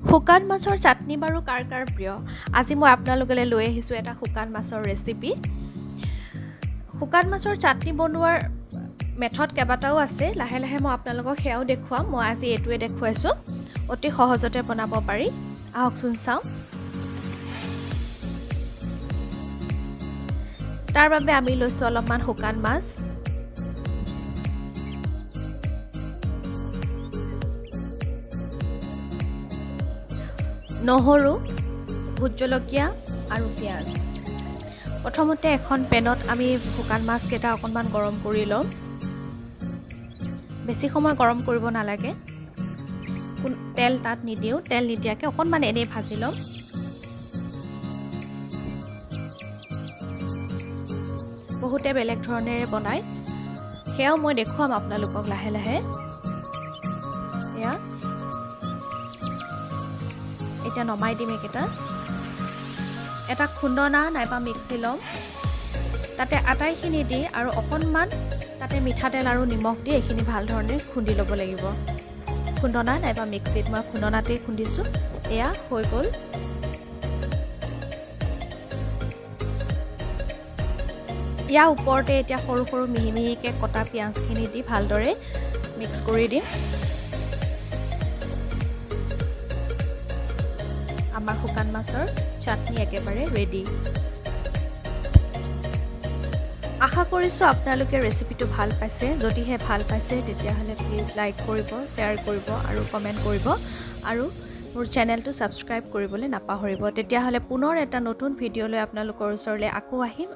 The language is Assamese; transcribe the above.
শুকান মাছৰ চাটনি বাৰু কাৰ কাৰ প্ৰিয় আজি মই আপোনালোকলৈ লৈ আহিছোঁ এটা শুকান মাছৰ ৰেচিপি শুকান মাছৰ চাটনি বনোৱাৰ মেথড কেইবাটাও আছে লাহে লাহে মই আপোনালোকক সেয়াও দেখুৱাম মই আজি এটোৱে দেখুৱাইছোঁ অতি সহজতে বনাব পাৰি আহকচোন চাওঁ তাৰ বাবে আমি লৈছোঁ অলপমান শুকান মাছ নহৰু ভোট জলকীয়া আৰু পিঁয়াজ প্ৰথমতে এখন পেনত আমি শুকান মাছ কেইটা অকণমান গৰম কৰি ল'ম বেছি সময় গৰম কৰিব নালাগে তেল তাত নিদিওঁ তেল নিদিয়াকৈ অকণমান এনেই ভাজি ল'ম বহুতে বেলেগ ধৰণেৰে বনায় সেয়াও মই দেখুৱাম আপোনালোকক লাহে লাহে এয়া এতিয়া নমাই দিম একেটা এটা খুন্দনা নাইবা মিক্সি ল'ম তাতে আটাইখিনি দি আৰু অকণমান তাতে মিঠাতেল আৰু নিমখ দি এইখিনি ভাল ধৰণে খুন্দি ল'ব লাগিব খুন্দনা নাইবা মিক্সিত মই খুন্দনাতেই খুন্দিছোঁ এয়া হৈ গ'ল ইয়াৰ ওপৰতে এতিয়া সৰু সৰু মিহি মিহিকৈ কটা পিঁয়াজখিনি দি ভালদৰে মিক্স কৰি দিম আমাৰ শুকান মাছৰ চাটনি একেবাৰে ৰেডি আশা কৰিছোঁ আপোনালোকে ৰেচিপিটো ভাল পাইছে যদিহে ভাল পাইছে তেতিয়াহ'লে প্লিজ লাইক কৰিব শ্বেয়াৰ কৰিব আৰু কমেণ্ট কৰিব আৰু মোৰ চেনেলটো ছাবস্ক্ৰাইব কৰিবলৈ নাপাহৰিব তেতিয়াহ'লে পুনৰ এটা নতুন ভিডিঅ' লৈ আপোনালোকৰ ওচৰলৈ আকৌ আহিম